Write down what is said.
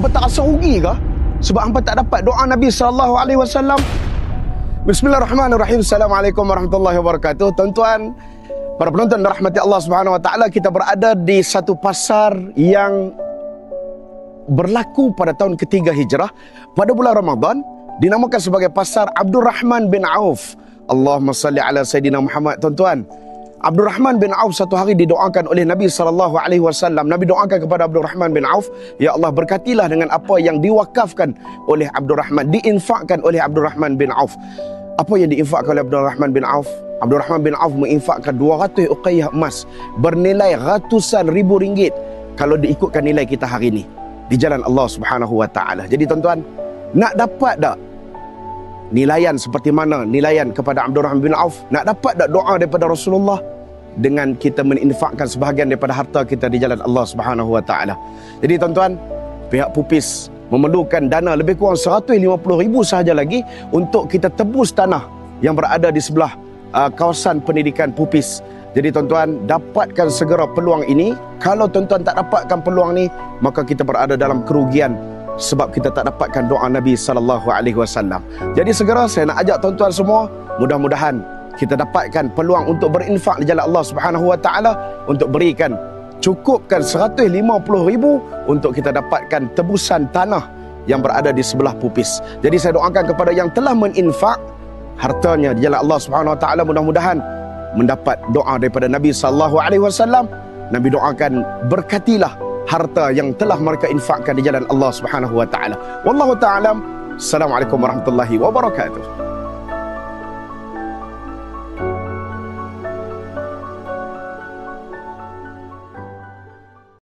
Hampa tak rasa rugi ke? Sebab hampa tak dapat doa Nabi SAW. Bismillahirrahmanirrahim. Assalamualaikum warahmatullahi wabarakatuh. Tuan-tuan, para penonton dan rahmati Allah Subhanahu Wa Taala, kita berada di satu pasar yang berlaku pada tahun ketiga Hijrah pada bulan Ramadan, dinamakan sebagai pasar Abdul Rahman bin Auf. Allahumma salli ala Sayyidina Muhammad. Tuan-tuan, Abdul Rahman bin Auf satu hari didoakan oleh Nabi SAW. Nabi doakan kepada Abdul Rahman bin Auf, ya Allah, berkatilah dengan apa yang diwakafkan oleh Abdul Rahman, diinfakkan oleh Abdul Rahman bin Auf. Apa yang diinfakkan oleh Abdul Rahman bin Auf? Abdul Rahman bin Auf menginfakkan 200 uqayyah emas bernilai ratusan ribu ringgit kalau diikutkan nilai kita hari ini di jalan Allah Subhanahu Wa Taala. Jadi tuan-tuan, nak dapat tak nilaian seperti mana nilaian kepada Abdul Rahman bin Auf? Nak dapat tak doa daripada Rasulullah? Dengan kita meninfakkan sebahagian daripada harta kita di jalan Allah Subhanahu Wa Taala. Jadi tuan-tuan, pihak Pupis memerlukan dana lebih kurang 150,000 sahaja lagi untuk kita tebus tanah yang berada di sebelah kawasan pendidikan Pupis. Jadi tuan-tuan, dapatkan segera peluang ini. Kalau tuan-tuan tak dapatkan peluang ni, maka kita berada dalam kerugian sebab kita tak dapatkan doa Nabi SAW. Jadi segera saya nak ajak tuan-tuan semua, mudah-mudahan kita dapatkan peluang untuk berinfak di jalan Allah Subhanahu Wa Taala, untuk berikan, cukupkan 150,000 untuk kita dapatkan tebusan tanah yang berada di sebelah Pupis. Jadi saya doakan kepada yang telah meninfak hartanya di jalan Allah Subhanahu Wa Taala, mudah-mudahan mendapat doa daripada Nabi SAW. Nabi doakan, berkatilah harta yang telah mereka infakkan di jalan Allah Subhanahu Wa Taala. Wallahu ta'ala. Assalamualaikum warahmatullahi wabarakatuh.